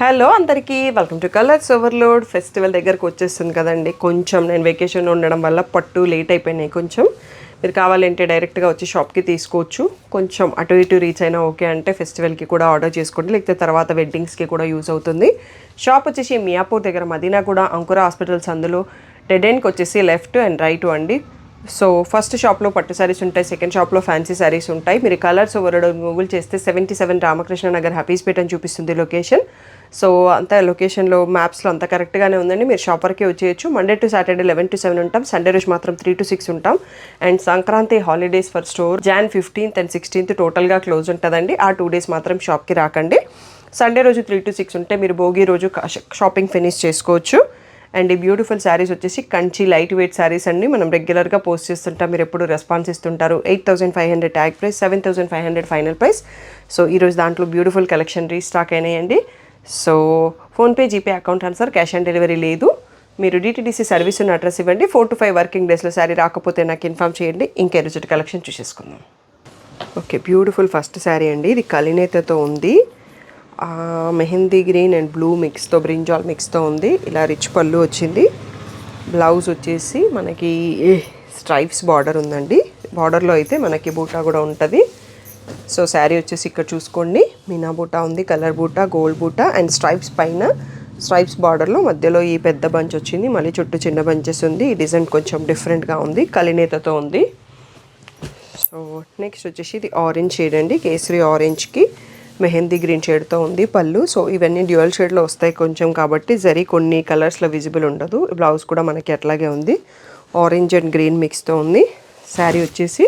Hello అందరికీ welcome to colours overload. Festival దగ్గరకు వచ్చేస్తుంది కదండి. కొంచెం నేను వెకేషన్ ఉండడం వల్ల పట్టు లేట్ అయిపోయినాయి. కొంచెం మీరు కావాలంటే డైరెక్ట్గా వచ్చి షాప్కి తీసుకోవచ్చు. కొంచెం అటు ఇటు రీచ్ అయినా ఓకే అంటే ఫెస్టివల్కి కూడా ఆర్డర్ చేసుకోండి, లేకపోతే తర్వాత వెడ్డింగ్స్కి కూడా యూజ్ అవుతుంది. షాప్ వచ్చేసి మియాపూర్ దగ్గర మదీనా కూడా అంకుర హాస్పిటల్స్ అందులో డెడ్ ఎండ్కి వచ్చేసి లెఫ్ట్ అండ్ రైట్ అండి. సో ఫస్ట్ షాప్లో పట్టు శారీస్ ఉంటాయి, సెకండ్ షాప్లో ఫ్యాన్సీ శారీస్ ఉంటాయి. మీరు కలర్స్ ఓవర్లోడ్ గూగుల్ చేస్తే 77 రామకృష్ణ నగర్ హ్యాపీస్పేట్ అని చూపిస్తుంది లొకేషన్. సో అంతా లొకేషన్లో మ్యాప్స్లో అంతా కరెక్ట్గానే ఉందండి. మీరు షాప్ వరకే వచ్చేయచ్చు. మండే టు సాటర్డే 11 to 7 ఉంటాం, సండే రోజు మాత్రం 3 to 6 ఉంటాం. And Sankranti holidays for store Jan 15th and 16th టోటల్గా క్లోజ్ ఉంటుందండి. ఆ 2 days మాత్రం షాప్కి రాకండి. సండే రోజు 3 to 6 ఉంటే మీరు భోగి రోజు షాపింగ్ ఫినిష్ చేసుకోవచ్చు. అండ్ ఈ బ్యూటిఫుల్ శారీస్ వచ్చేసి కంచి లైట్ వెయిట్ శారీస్ అండి. మనం రెగ్యులర్గా పోస్ట్ చేస్తుంటాం, మీరు ఎప్పుడు రెస్పాన్స్ ఇస్తుంటారు. 8,500 tag price, 7,500 final price. So ఈరోజు దాంట్లో బ్యూటిఫుల్ కలెక్షన్ రీస్టాక్ అయినాయండి. So PhonePe, GPay account transfer, cash on delivery లేదు. మీరు డిటీడీసీ సర్వీస్ ఉన్న అడ్రస్ ఇవ్వండి. 4 to 5 వర్కింగ్ డేస్లో శారీ రాకపోతే నాకు ఇన్ఫామ్ చేయండి. ఇంకే రోజు కలెక్షన్ చూసేసుకుందాం. ఓకే, బ్యూటిఫుల్ ఫస్ట్ శారీ అండి. ఇది కలినేతతో ఉంది. మెహందీ గ్రీన్ అండ్ బ్లూ మిక్స్తో, బ్రింజాల్ మిక్స్తో ఉంది. ఇలా రిచ్ పళ్ళు వచ్చింది. బ్లౌజ్ వచ్చేసి మనకి స్ట్రైప్స్ బార్డర్ ఉందండి. బార్డర్లో అయితే మనకి బూటా కూడా ఉంటుంది. సో శారీ వచ్చేసి ఇక్కడ చూసుకోండి, మీనా బూటా ఉంది, కలర్ బూటా, గోల్డ్ బూటా అండ్ స్ట్రైప్స్ పైన స్ట్రైప్స్ బార్డర్లో మధ్యలో ఈ పెద్ద బంచ్ వచ్చింది. మళ్ళీ చుట్టూ చిన్న బంచెస్ ఉంది. ఈ డిజైన్ కొంచెం డిఫరెంట్గా ఉంది, కలినేతతో ఉంది. సో నెక్స్ట్ వచ్చేసి ఇది ఆరెంజ్ షేడ్ అండి. కేసరి ఆరెంజ్కి మెహందీ గ్రీన్ షేడ్తో ఉంది పళ్ళు. సో ఇవన్నీ డ్యూయల్ షేడ్లో వస్తాయి కొంచెం, కాబట్టి జరీ కొన్ని కలర్స్లో విజిబుల్ ఉండదు. బ్లౌజ్ కూడా మనకి అట్లాగే ఉంది, ఆరెంజ్ అండ్ గ్రీన్ మిక్స్తో ఉంది. శారీ వచ్చేసి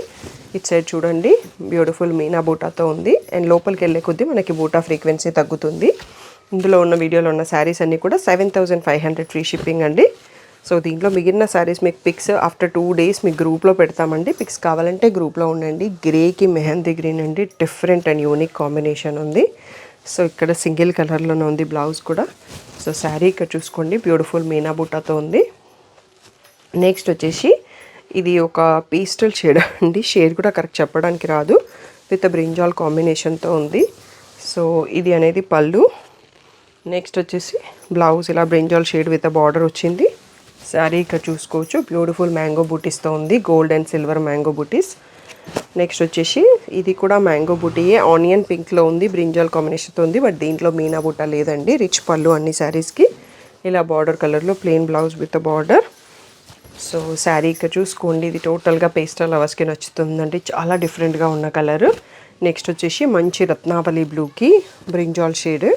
ఇట్ సైడ్ చూడండి, బ్యూటిఫుల్ మీనా బూటాతో ఉంది. అండ్ లోపలికి వెళ్ళే కొద్దీ మనకి బూటా ఫ్రీక్వెన్సీ తగ్గుతుంది. ఇందులో ఉన్న వీడియోలో ఉన్న శారీస్ అన్నీ కూడా 7,500 ఫ్రీ షిప్పింగ్ అండి. సో దీంట్లో మిగిలిన శారీస్ మీకు పిక్స్ ఆఫ్టర్ 2 days మీకు గ్రూప్లో పెడతామండి. పిక్స్ కావాలంటే గ్రూప్లో ఉండండి. గ్రేకి మెహందీ గ్రీన్ అండి, డిఫరెంట్ అండ్ యూనిక్ కాంబినేషన్ ఉంది. సో ఇక్కడ సింగిల్ కలర్లోనే ఉంది బ్లౌజ్ కూడా. సో శారీ ఇక్కడ చూసుకోండి, బ్యూటిఫుల్ మీనా బూటాతో ఉంది. నెక్స్ట్ వచ్చేసి ఇది ఒక పేస్టల్ షేడ్ అండి. షేడ్ కూడా కరెక్ట్ చెప్పడానికి రాదు, విత్ బ్రింజాల్ కాంబినేషన్తో ఉంది. సో ఇది అనేది పళ్ళు. నెక్స్ట్ వచ్చేసి బ్లౌజ్ ఇలా బ్రింజాల్ షేడ్ విత్ బార్డర్ వచ్చింది. శారీ ఇక్కడ చూసుకోవచ్చు, బ్యూటిఫుల్ మ్యాంగో బూటీస్తో ఉంది, గోల్డ్ అండ్ సిల్వర్ మ్యాంగో బూటీస్. నెక్స్ట్ వచ్చేసి ఇది కూడా మ్యాంగో బూటీయే, ఆనియన్ పింక్లో ఉంది, బ్రింజాల్ కాంబినేషన్తో ఉంది. బట్ దీంట్లో మీనా బూటా లేదండి. రిచ్ పళ్ళు అన్ని శారీస్కి. ఇలా బార్డర్ కలర్లో plain blouse with border. So sari ఇక్కడ చూసుకోండి, ఇది టోటల్గా పేస్టల్ లవర్స్కి నచ్చుతుందండి, చాలా డిఫరెంట్గా ఉన్న కలర్. నెక్స్ట్ వచ్చేసి మంచి రత్నావళి బ్లూకి brinjal shade,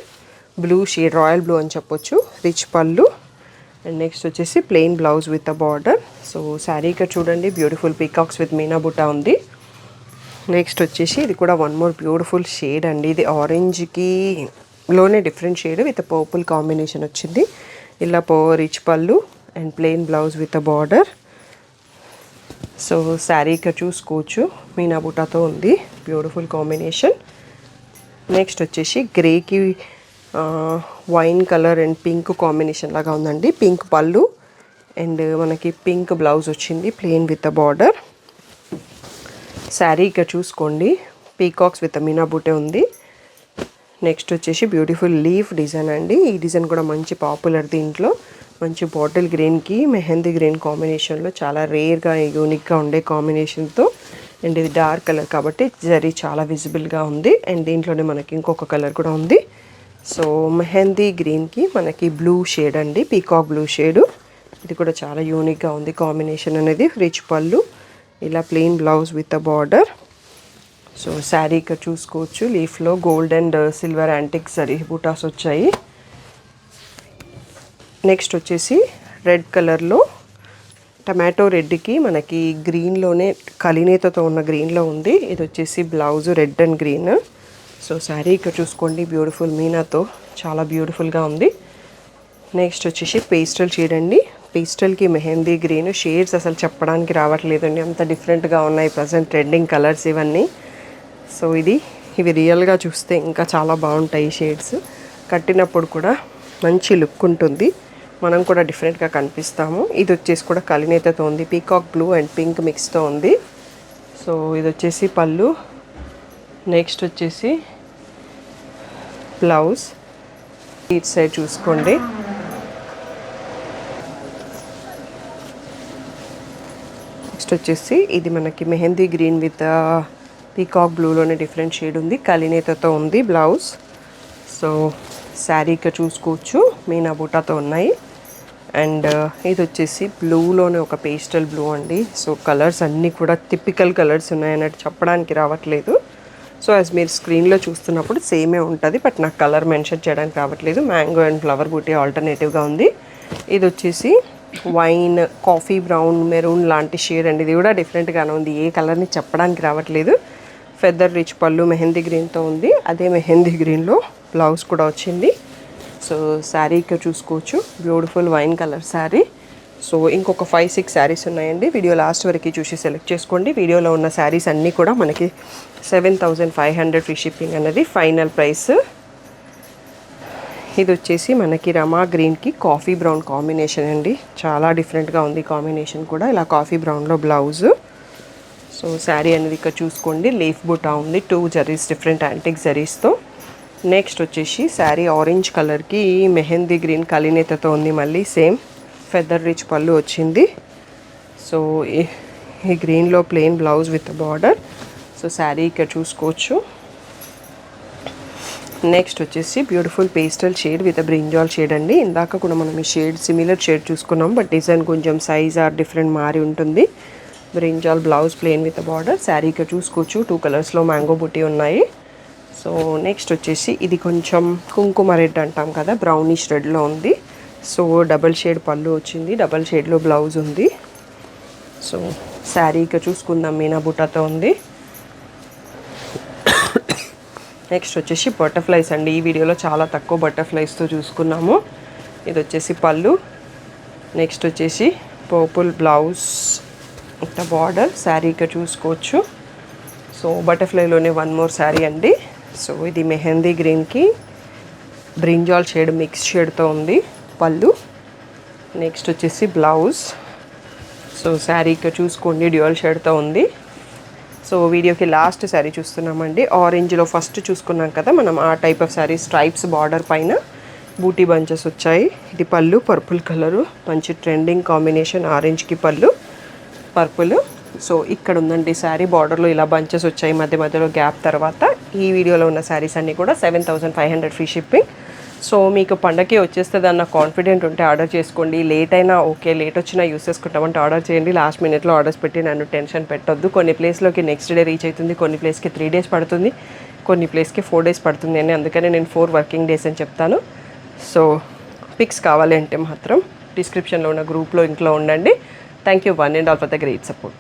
blue shade, royal blue అని చెప్పొచ్చు, రిచ్ పళ్ళు. అండ్ నెక్స్ట్ వచ్చేసి plain blouse with a border. So sari ఇక్కడ చూడండి, బ్యూటిఫుల్ పీకాక్స్ విత్ మీనా బుటా ఉంది. నెక్స్ట్ వచ్చేసి ఇది కూడా వన్ మోర్ బ్యూటిఫుల్ షేడ్ అండి. ఇది ఆరెంజ్కి లోనే different shade with purple combination వచ్చింది. ఇలా రిచ్ పళ్ళు and plain blouse with a border. So sari ఇక్కడ చూసుకోవచ్చు, మీనా బుటాతో ఉంది, బ్యూటిఫుల్ కాంబినేషన్. నెక్స్ట్ వచ్చేసి గ్రేకి wine colour and pink combination లాగా ఉందండి. పింక్ పళ్ళు అండ్ మనకి పింక్ బ్లౌజ్ వచ్చింది, plain with a border. Sari ఇక్కడ చూసుకోండి, పీకాక్స్ విత్ మీనా బూటే ఉంది. నెక్స్ట్ వచ్చేసి బ్యూటిఫుల్ లీఫ్ డిజైన్ అండి. ఈ డిజైన్ కూడా మంచి పాపులర్. దీంట్లో మంచి బాటిల్ గ్రీన్కి మెహందీ గ్రీన్ కాంబినేషన్లో చాలా రేర్గా యూనిక్గా ఉండే కాంబినేషన్తో. అండ్ ఇది డార్క్ కలర్ కాబట్టి జరీ చాలా విజిబుల్గా ఉంది. అండ్ దీంట్లోనే మనకి ఇంకొక కలర్ కూడా ఉంది. సో మెహందీ గ్రీన్కి మనకి బ్లూ షేడ్ అండి, పీకాక్ బ్లూ షేడు. ఇది కూడా చాలా యూనిక్గా ఉంది కాంబినేషన్ అనేది. రిచ్ పళ్ళు, ఇలా plain blouse with a border. So sari ఇక్కడ చూసుకోవచ్చు, లీఫ్లో gold and silver antique zari బూటాస్ వచ్చాయి. నెక్స్ట్ వచ్చేసి రెడ్ కలర్లో టమాటో రెడ్కి మనకి గ్రీన్లోనే కలినేతతో ఉన్న గ్రీన్లో ఉంది. ఇది వచ్చేసి blouse red and green. So sari ఇక్కడ చూసుకోండి, బ్యూటిఫుల్ మీనాతో చాలా బ్యూటిఫుల్గా ఉంది. నెక్స్ట్ వచ్చేసి పేస్టల్ షేడ్ అండి. పేస్టల్కి మెహందీ గ్రీన్ షేడ్స్ అసలు చెప్పడానికి రావట్లేదండి, అంత డిఫరెంట్గా ఉన్నాయి ప్రజెంట్ ట్రెండింగ్ కలర్స్ ఇవన్నీ. సో ఇవి రియల్గా చూస్తే ఇంకా చాలా బాగుంటాయి ఈ షేడ్స్. కట్టినప్పుడు కూడా మంచి లుక్ ఉంటుంది, మనం కూడా డిఫరెంట్గా కనిపిస్తాము. ఇది వచ్చేసి కూడా కలినేతతో ఉంది, పీకాక్ బ్లూ అండ్ పింక్ మిక్స్తో ఉంది. సో ఇది వచ్చేసి పళ్ళు. నెక్స్ట్ వచ్చేసి బ్లౌజ్. ఇటు సైడ్ చూసుకోండి. నెక్స్ట్ వచ్చేసి ఇది మనకి మెహందీ గ్రీన్ విత్ పీకాక్ బ్లూలోనే డిఫరెంట్ షేడ్ ఉంది, కలినేతతో ఉంది బ్లౌజ్. సో శారీ ఇక్కడ చూసుకోవచ్చు, మీనా బూటాతో ఉన్నాయి. అండ్ ఇది వచ్చేసి బ్లూలోనే ఒక పేస్టల్ బ్లూ అండి. సో కలర్స్ అన్నీ కూడా టిపికల్ కలర్స్ ఉన్నాయన్నట్టు చెప్పడానికి రావట్లేదు. సో యాజ్ మీరు స్క్రీన్లో చూస్తున్నప్పుడు సేమే ఉంటుంది, బట్ నాకు కలర్ మెన్షన్ చేయడానికి రావట్లేదు. మ్యాంగో అండ్ ఫ్లవర్ బూటీ ఆల్టర్నేటివ్గా ఉంది. ఇది వచ్చేసి వైన్, కాఫీ బ్రౌన్, మెరూన్ లాంటి షేడ్ అండి. ఇది కూడా డిఫరెంట్గానే ఉంది, ఏ కలర్ని చెప్పడానికి రావట్లేదు. ఫెదర్ రిచ్ పళ్ళు మెహందీ గ్రీన్తో ఉంది. అదే మెహందీ గ్రీన్లో బ్లౌజ్ కూడా వచ్చింది. సో శారీ ఇక్కడ చూసుకోవచ్చు, beautiful wine colour sari. So ఇంకొక 5-6 శారీస్ ఉన్నాయండి. వీడియో లాస్ట్ వరకు చూసి సెలెక్ట్ చేసుకోండి. వీడియోలో ఉన్న శారీస్ అన్నీ కూడా మనకి 7,500 ఫ్రీ షిప్పింగ్ అనేది ఫైనల్ ప్రైస్. ఇది వచ్చేసి మనకి రమా గ్రీన్కి కాఫీ బ్రౌన్ కాంబినేషన్ అండి. చాలా డిఫరెంట్గా ఉంది కాంబినేషన్ కూడా. ఇలా కాఫీ బ్రౌన్లో బ్లౌజ్. సో శారీ అనేది ఇక్కడ చూసుకోండి, లీఫ్ బుటా ఉంది, 2 జరీస్, డిఫరెంట్ యాంటిక్ జరీస్తో. నెక్స్ట్ వచ్చేసి శారీ ఆరెంజ్ కలర్కి మెహందీ గ్రీన్ కలినేతతో ఉంది. మళ్ళీ సేమ్ ఫెదర్ రిచ్ పళ్ళు వచ్చింది. సో ఈ గ్రీన్లో plain blouse with border. So sari ఇక్కడ చూసుకోవచ్చు. నెక్స్ట్ వచ్చేసి beautiful pastel shade with brinjal shade అండి. ఇందాక కూడా మనం ఈ షేడ్ సిమిలర్ షేడ్ చూసుకున్నాం, బట్ డిజైన్ కొంచెం సైజ్ ఆర్ డిఫరెంట్ మారి ఉంటుంది. Brinjal blouse plain with border. Sari ఇక్కడ చూసుకోవచ్చు, 2 కలర్స్లో మ్యాంగో బుట్టి ఉన్నాయి. సో నెక్స్ట్ వచ్చేసి ఇది కొంచెం కుంకుమ రెడ్ అంటాం కదా, బ్రౌనిష్ రెడ్లో ఉంది. సో డబల్ షేడ్ పళ్ళు వచ్చింది, డబల్ షేడ్లో బ్లౌజ్ ఉంది. సో శారీ ఇక్కడ చూసుకుందాం, మీనా బుటాతో ఉంది. నెక్స్ట్ వచ్చేసి బటర్ఫ్లైస్ అండి. ఈ వీడియోలో చాలా తక్కువ బటర్ఫ్లైస్తో చూసుకున్నాము. ఇది వచ్చేసి పళ్ళు. నెక్స్ట్ వచ్చేసి పర్పుల్ బ్లౌజ్ ఇంత బార్డర్. శారీ ఇక్కడ చూసుకోవచ్చు. సో బటర్ఫ్లైలోనే 1 మోర్ శారీ అండి. సో ఇది మెహందీ గ్రీన్కి బ్రింజాల్ షేడ్ మిక్స్ షేడ్తో ఉంది పళ్ళు. నెక్స్ట్ వచ్చేసి బ్లౌజ్. సో శారీ ఇక్కడ చూసుకోండి, డ్యూయల్ షేడ్తో ఉంది. సో వీడియోకి లాస్ట్ శారీ చూస్తున్నామండి. ఆరెంజ్లో ఫస్ట్ చూసుకున్నాం కదా మనం, ఆ type of sari, stripes border పైన బూటీ బంచెస్ వచ్చాయి. ఇది పళ్ళు, పర్పుల్ కలరు, మంచి ట్రెండింగ్ కాంబినేషన్. ఆరెంజ్కి పళ్ళు, పర్పుల్. సో ఇక్కడ ఉందండి శారీ, బార్డర్లో ఇలా బంచెస్ వచ్చాయి మధ్య మధ్యలో గ్యాప్ తర్వాత. ఈ వీడియోలో ఉన్న శారీస్ అన్నీ కూడా 7,500 ఫ్రీ షిప్పింగ్. సో మీకు పండగకి వచ్చేస్తుంది అన్న కాన్ఫిడెంట్ ఉంటే ఆర్డర్ చేసుకోండి. లేట్ అయినా ఓకే, లేట్ వచ్చినా యూస్ చేసుకుంటామంటే ఆర్డర్ చేయండి. లాస్ట్ మినిట్లో ఆర్డర్స్ పెట్టి నన్ను టెన్షన్ పెట్టొద్దు. కొన్ని ప్లేస్లోకి నెక్స్ట్ డే రీచ్ అవుతుంది, కొన్ని ప్లేస్కి 3 డేస్ పడుతుంది, కొన్ని ప్లేస్కి 4 డేస్ పడుతుంది అని. అందుకని నేను 4 వర్కింగ్ డేస్ అని చెప్తాను. సో పిక్స్ కావాలి అంటే మాత్రం డిస్క్రిప్షన్లో ఉన్న గ్రూప్లో ఇంట్లో ఉండండి. Thank you one and all for the great support.